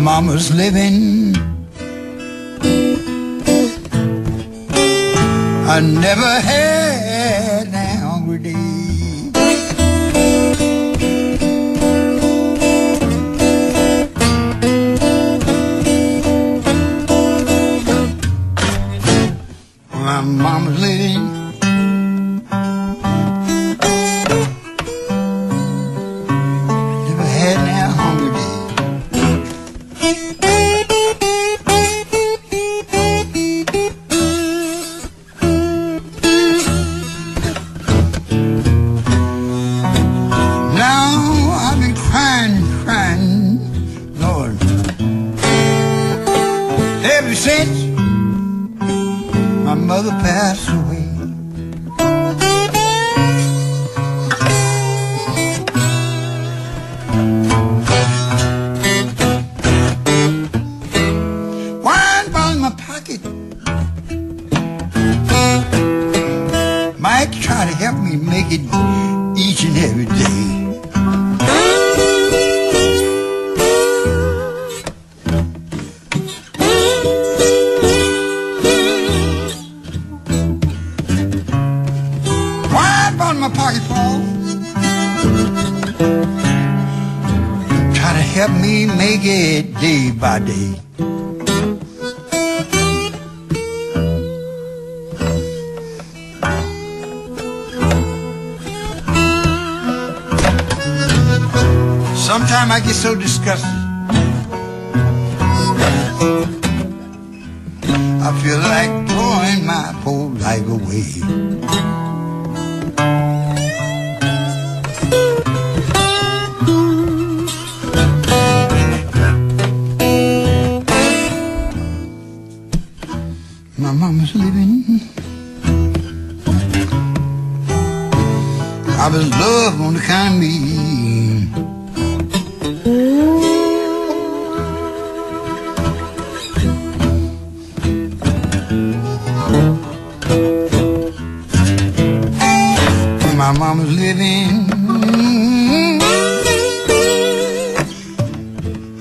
mama's living. I never had a hungry day. My mama's living. Never had a hungry day. Since my mother passed away, wine ball in my pocket might try to help me make it each and every day. My pocket fall, try to help me make it day by day. Sometimes I get so disgusted, I feel like throwing my whole life away. My mama's living. I was loved on the kind of me. My mama's living.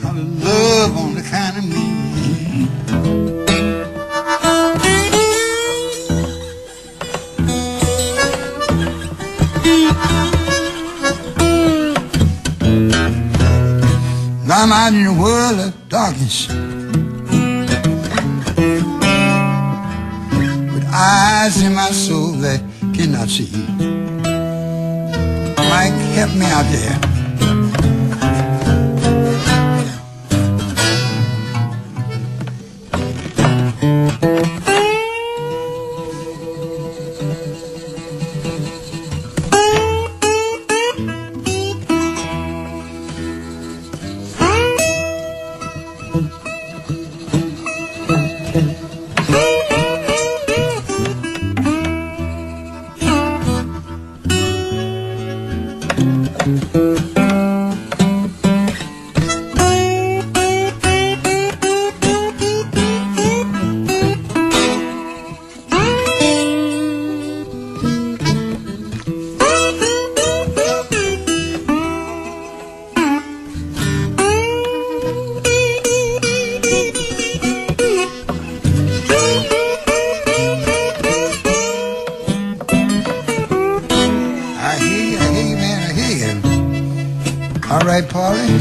I was loved on the kind of me. I'm out in a world of darkness, with eyes in my soul that cannot see. Mike, help me out there. All right, Polly.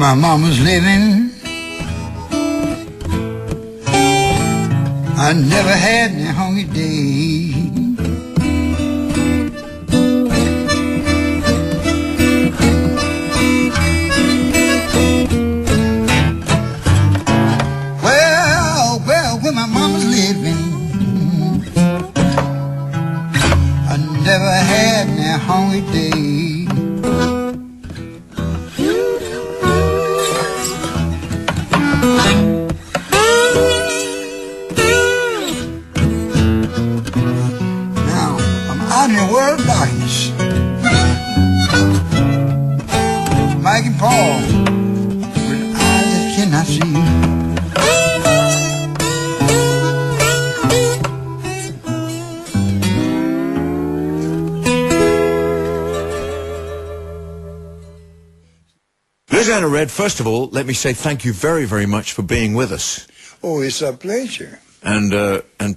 my mama's living, I never had any hungry day. Well, when my mama's living, I never had any hungry day. Out in the world of darkness, Mike and Paul, with eyes that cannot see. Louisiana Red, first of all, let me say thank you very, very much for being with us. Oh, it's a pleasure. And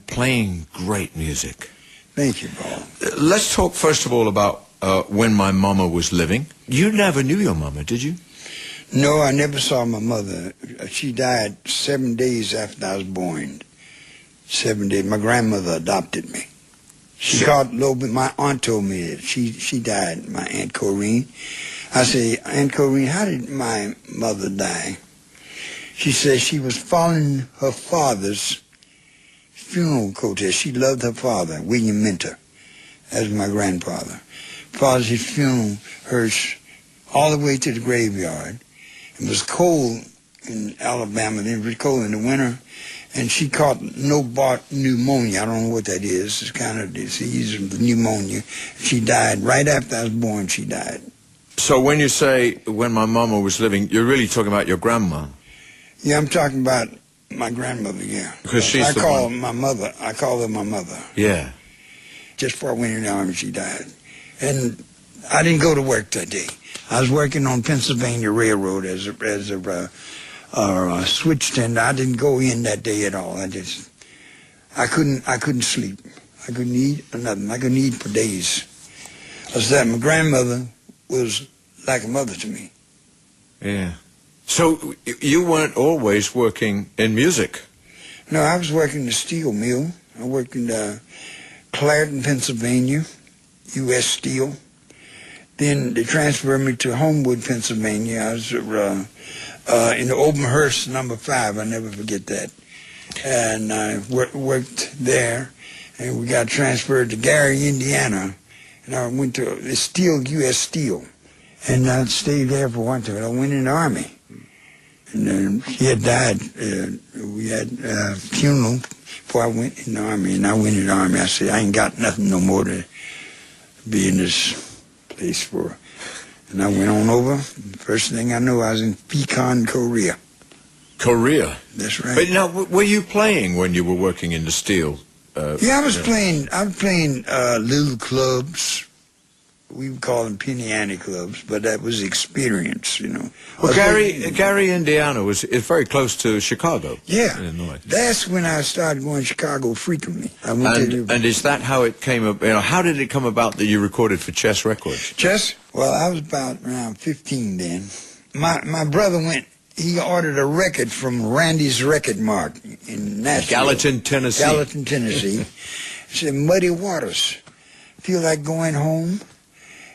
playing great music. Thank you, Paul. Let's talk first of all about when my mama was living. You never knew your mama, did you? No, I never saw my mother. She died 7 days after I was born. 7 days. My grandmother adopted me. She caught a little bit. My aunt told me that she died, my Aunt Corrine. I say, Aunt Corrine, how did my mother die? She said she was following her father's funeral protest. She loved her father, William Minter, as my grandfather. Followed his funeral hearse all the way to the graveyard. It was cold in Alabama, then it was cold in the winter, and she caught pneumonia. I don't know what that is. It's kind of disease of pneumonia. She died right after I was born. She died. So when you say when my mama was living, you're really talking about your grandma? Yeah, I'm talking about my grandmother, yeah. Because she's I call her my mother. I call her my mother. Yeah. Just before I went in the army, she died. And I didn't go to work that day. I was working on Pennsylvania Railroad as a switch tender. I didn't go in that day at all. I couldn't sleep. I couldn't eat or nothing. I couldn't eat for days. I said my grandmother was like a mother to me. Yeah. So you weren't always working in music? No, I was working in the steel mill. I worked in Clarendon, Pennsylvania, U.S. Steel. Then they transferred me to Homewood, Pennsylvania. I was in the Openhurst number 5. I'll never forget that. And I worked there, and we got transferred to Gary, Indiana. And I went to the Steel, U.S. Steel. And I stayed there for one time. I went in the Army. And then he had died. We had a funeral before I went in the Army. And I went in the Army. I said, I ain't got nothing no more to be in this place for. And I went on over. First thing I know, I was in Pecan, Korea. Korea? That's right. But now, were you playing when you were working in the steel? Yeah, I was playing little clubs. We would call them penny ante clubs, but that was experience, you know. Well, Gary, Indiana is very close to Chicago. Yeah, Illinois. That's when I started going to Chicago frequently. And is that how it came up? You know, how did it come about that you recorded for Chess Records? Chess? Well, I was about around 15 then. My brother went. He ordered a record from Randy's Record Mart in Nashville. Gallatin, Tennessee. Gallatin, Tennessee. It said, Muddy Waters. Feel like going home.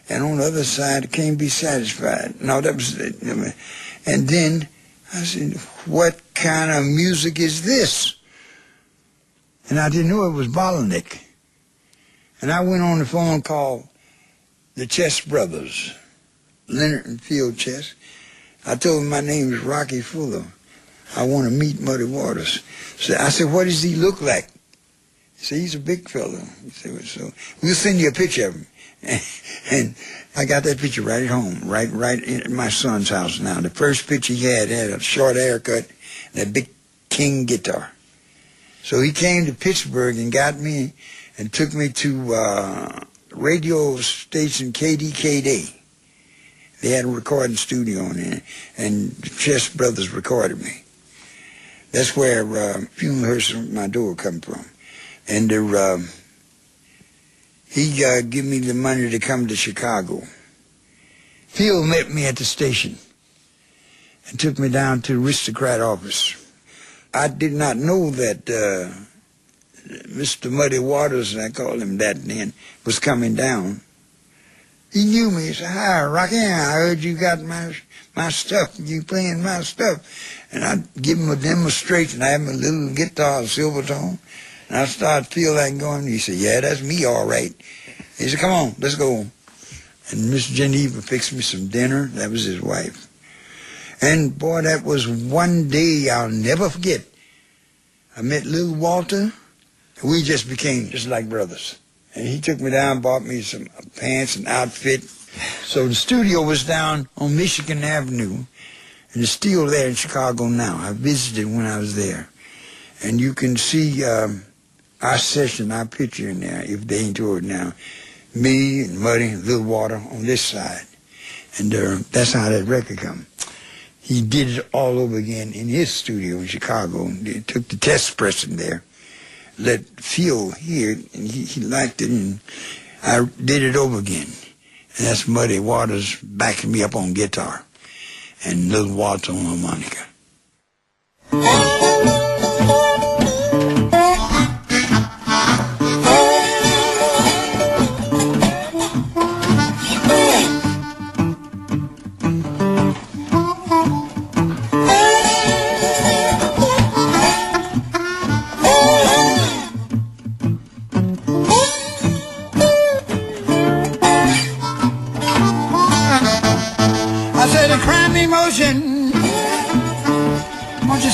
And on the other side, can't be satisfied. No, that was it. And then I said, what kind of music is this? And I didn't know it was Bottleneck. And I went on the phone, called the Chess Brothers, Leonard and Phil Chess. I told him my name is Rocky Fuller. I want to meet Muddy Waters. So I said, what does he look like? He said, he's a big fellow. He said, well, so we'll send you a picture of him. And I got that picture right at home, right at my son's house now. The first picture he had a short haircut and a big King guitar. So he came to Pittsburgh and got me and took me to radio station KDKD. They had a recording studio in there, and the Chess Brothers recorded me. That's where funeral hearse my door come from. And he gave me the money to come to Chicago. Phil met me at the station. and took me down to the aristocrat office. I did not know that Mr. Muddy Waters, and I called him that then, was coming down. He knew me. He said, "Hi, Rocky, I heard you got my stuff. You playing my stuff." And I give him a demonstration. I have my little guitar, Silvertone, and I started to feel like going. He said, "Yeah, that's me, all right." He said, "Come on, let's go." And Miss Geneva fixed me some dinner. That was his wife. And, boy, that was one day I'll never forget. I met little Walter, and we just became just like brothers. And he took me down, bought me some pants and outfit. So the studio was down on Michigan Avenue, and it's still there in Chicago now. I visited when I was there. And you can see our session, our picture in there, if they enjoy it now. Me and Muddy and Little Water on this side. And that's how that record come. He did it all over again in his studio in Chicago. They took the test pressing there, let Phil hear it, and he liked it, and I did it over again. And that's Muddy Waters backing me up on guitar, and Little Walter on harmonica.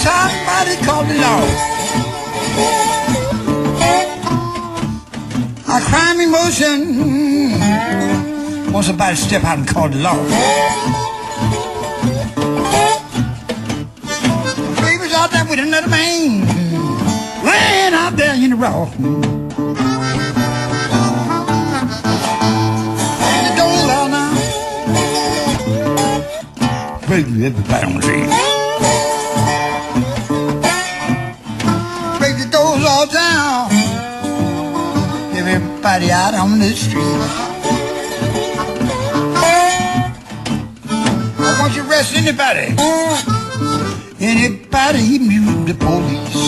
Somebody called the law. A crime emotion. Want somebody to step out and call the law. Baby's out there with another man, laying out there in the raw. And the doors out now. Baby, everybody on the street. All down, everybody out on the street. I want you to arrest anybody, even you, the police.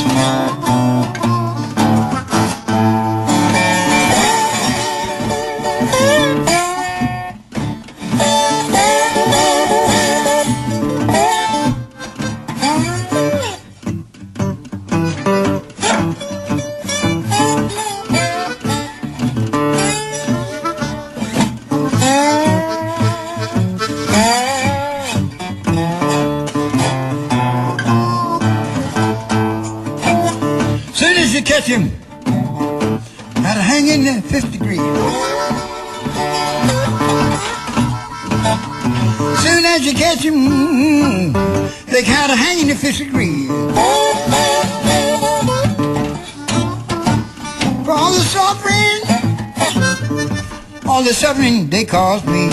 Catch him, gotta hang in there 50 degrees. Soon as you catch him, they gotta hang in the 50 degrees. For all the suffering they caused me.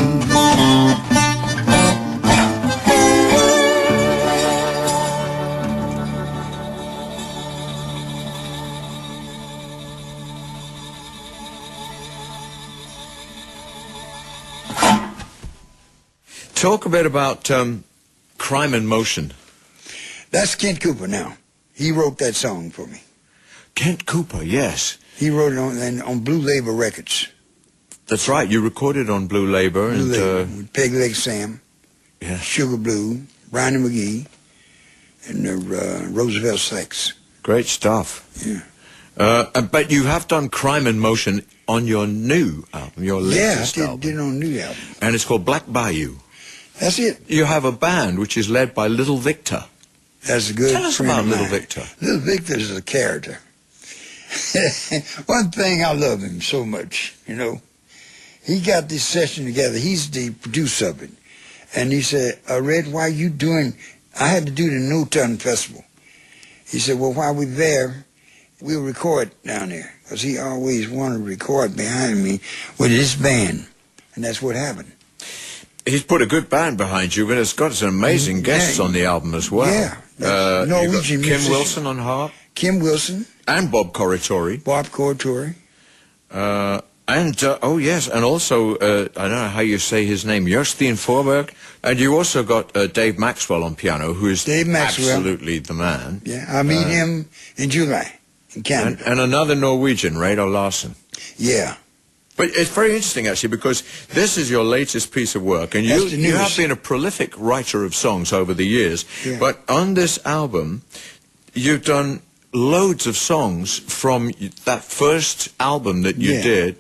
Talk a bit about Crime in Motion. That's Kent Cooper now. He wrote that song for me. Kent Cooper, yes. He wrote it on Blue Labor Records. That's right. You recorded on Blue Labor. Blue Labor, with Peg Leg Sam, yeah. Sugar Blue, Ronnie McGee, and Roosevelt Sax. Great stuff. Yeah. But you have done Crime in Motion on your new album, your latest album. Yeah, I did it on a new album. And it's called Black Bayou. That's it. You have a band which is led by Little Victor. That's a good Tell us about Little Victor. Little Victor is a character. One thing, I love him so much, you know. He got this session together. He's the producer of it. And he said, Red, why you doing... I had to do the No Ton Festival. He said, well, while we're there, we'll record down there. Because he always wanted to record behind me with his band. And that's what happened. He's put a good band behind you, but it's got some amazing guests on the album as well. Yeah. Norwegian Kim musician. Wilson on harp. Kim Wilson. And Bob Coric. Bob Coric. And, oh yes, and also, I don't know how you say his name, Jostein Forberg. And you also got Dave Maxwell on piano, who is absolutely the man. Yeah, I meet him in July in Canada. And another Norwegian, Reidar Larsen. Yeah. But it's very interesting, actually, because this is your latest piece of work, and you have been a prolific writer of songs over the years. Yeah. But on this album, you've done loads of songs from that first album that you did.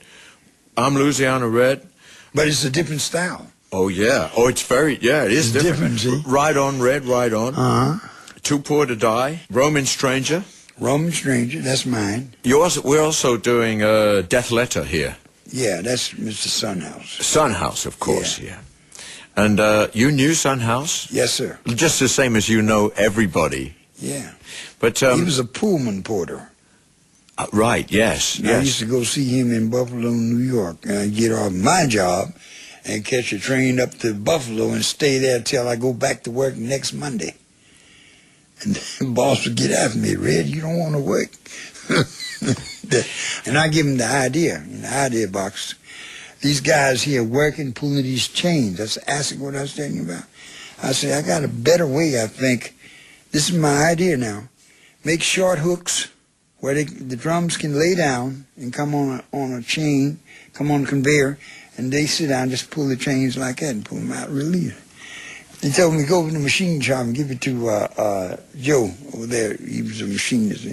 I'm Louisiana Red. But it's a different style. Oh, yeah. Oh, it is different. Ride On, Red, Ride On. Uh-huh. Too Poor to Die. Roman Stranger. Roman Stranger, that's mine. We're also doing Death Letter here. Yeah, that's Mr. Sunhouse. Sunhouse, of course, yeah. And you knew Sunhouse? Yes, sir. Just the same as you know everybody. Yeah. But he was a Pullman porter. Right, yes. I used to go see him in Buffalo, New York, and I'd get off my job and catch a train up to Buffalo and stay there till I go back to work next Monday. And the boss would get after me, Red, you don't want to work? And I give him the idea, in the idea box. These guys here working, pulling these chains. That's asking what I was telling you about. I said, I got a better way, I think. This is my idea now. Make short hooks where the drums can lay down and come on a chain, come on a conveyor, and they sit down, just pull the chains like that and pull them out real easy. He told me to go over to the machine shop and give it to Joe over there. He was a machinist.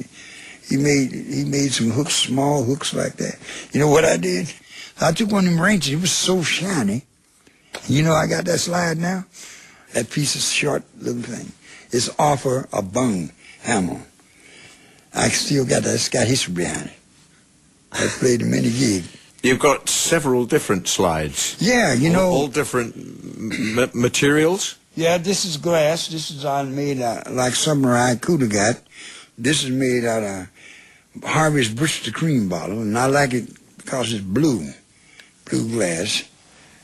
He made some hooks, small hooks like that. You know what I did? I took one of them wrenches. It was so shiny. You know I got that slide now? That piece of short little thing. It's off a bone hammer. I still got that. It's got history behind it. I played a many gig. You've got several different slides. Yeah, you know. All different materials? Yeah, this is glass. This is made like Samurai Kuda got. This is made out of Harvey's Bristol cream bottle, and I like it because it's blue glass.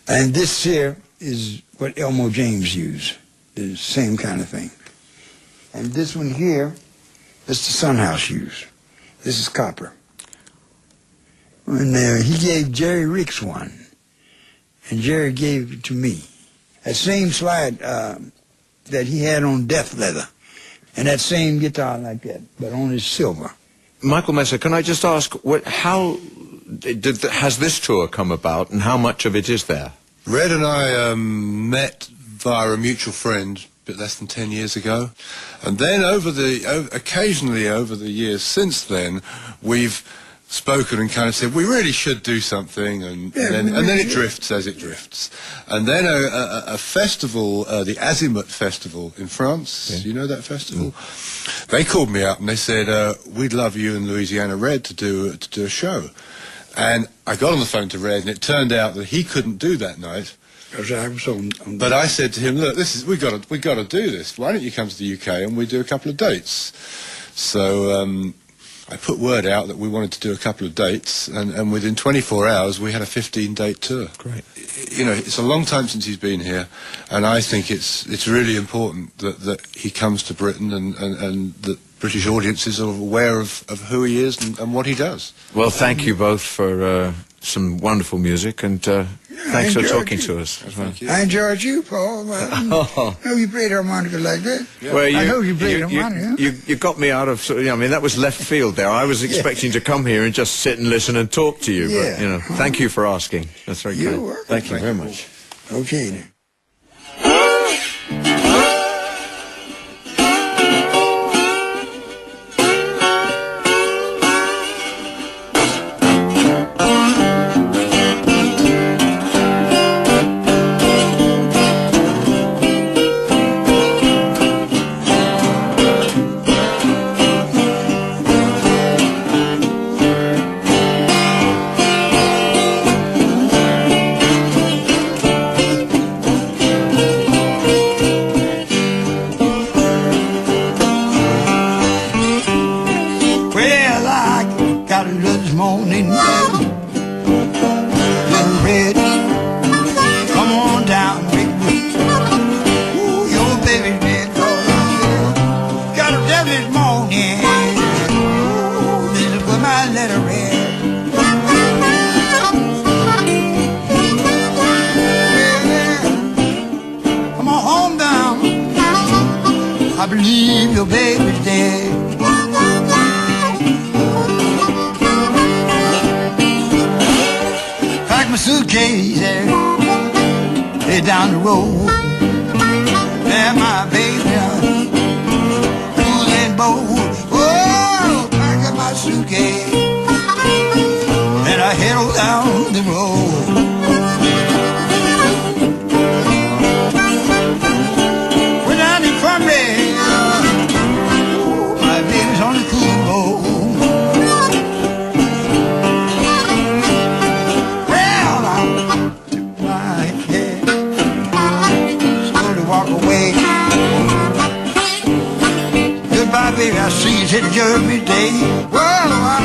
And this here is what Elmo James used, the same kind of thing. And this one here is the Sunhouse used. This is copper. And he gave Jerry Ricks one, and Jerry gave it to me. That same slide that he had on Death Leather, and that same guitar like that, but only silver. Michael Messer, can I just ask, how has this tour come about, and how much of it is there? Red and I met via a mutual friend a bit less than 10 years ago, and then occasionally over the years since then, we've spoken and kind of said we really should do something, and then it drifts as it drifts. And then a festival, the Azimut Festival in France, you know that festival? They called me up and they said, we'd love you and Louisiana Red to do a show. And I got on the phone to Red, and it turned out that he couldn't do that night. But I said to him, look, we got to do this. Why don't you come to the UK and we do a couple of dates? So I put word out that we wanted to do a couple of dates, and within 24 hours we had a 15-date tour. Great. You know, it's a long time since he's been here, and I think it's really important that he comes to Britain and that British audiences are aware of who he is and what he does. Well, thank you both for some wonderful music, and thanks for talking to us as well. I enjoyed you, Paul. I know you played harmonica like that. Yeah. Well, I know you played harmonica. You got me out of, I mean, that was left field there. I was expecting to come here and just sit and listen and talk to you, but, you know, thank you for asking. That's very kind. Welcome. Thank you very much. Okay, then. I believe your baby's dead. Pack my suitcase there, head down the road. There my baby, cruising boat. Oh, pack up my suitcase, and I head on down the road. When I'm in front of me, my baby's on the cruising boat. Well, I took my head, slowly walk away. Goodbye, baby, I see you till the judgment day. Well, I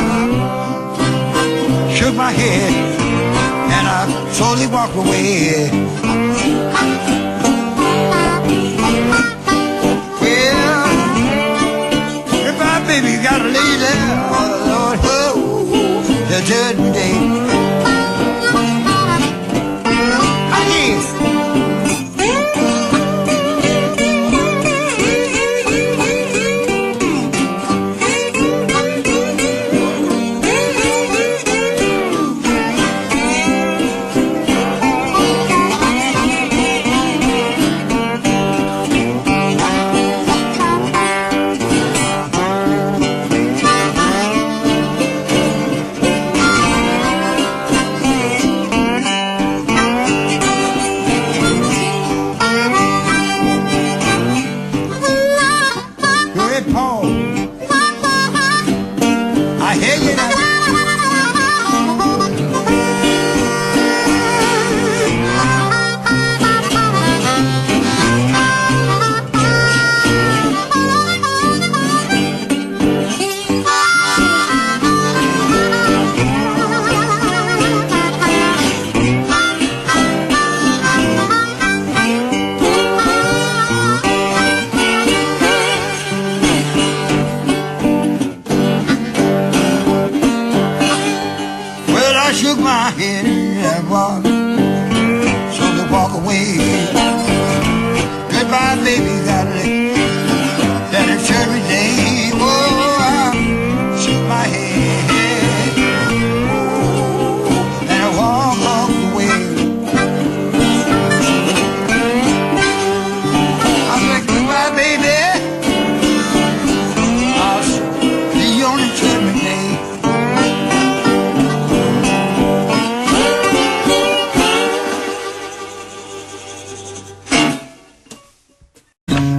shook my head and I slowly walked away. Well, goodbye, baby, you gotta lay there, Lord, the judgment day.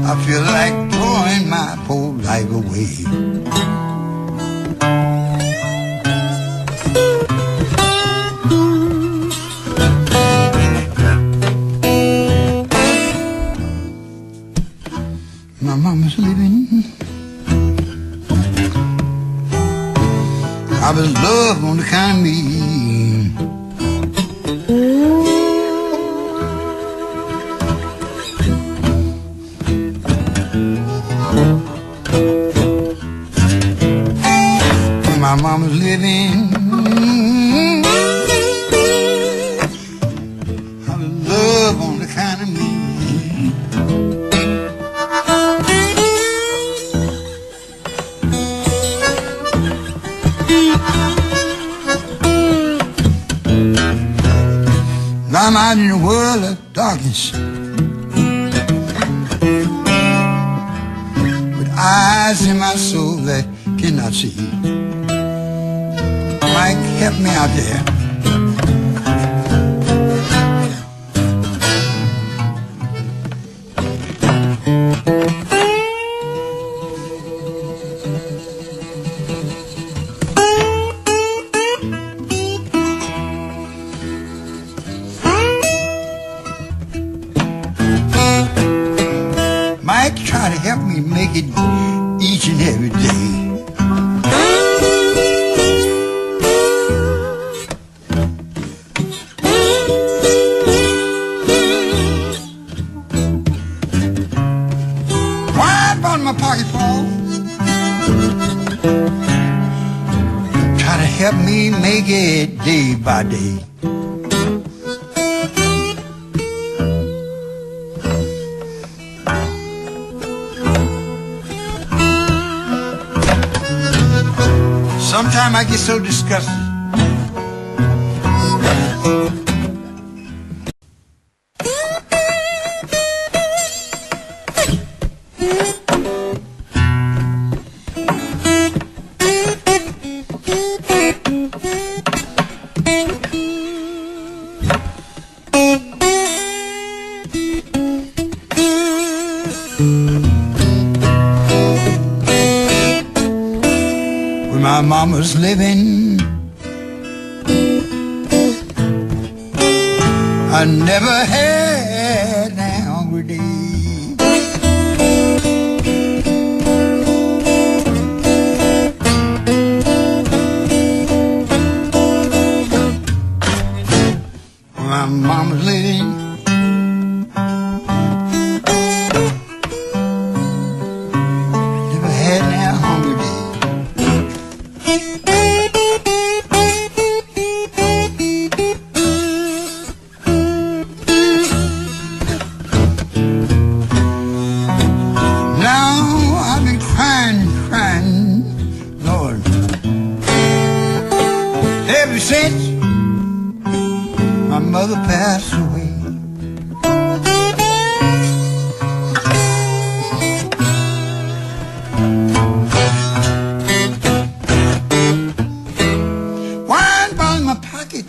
I feel like throwing my poor life away. My mama's living. I was love on the kind of me. My mama's living. I was love on the kind of me. I'm out in a world of darkness, with eyes in my soul that cannot see. Mike, help me out there. Mike, try to help me make it each and every day. Help me make it day by day. time I get so disgusted. My mama's living, I never had a hungry day. My mama's living, never had a hungry day. Since my mother passed away, wine ball in my pocket,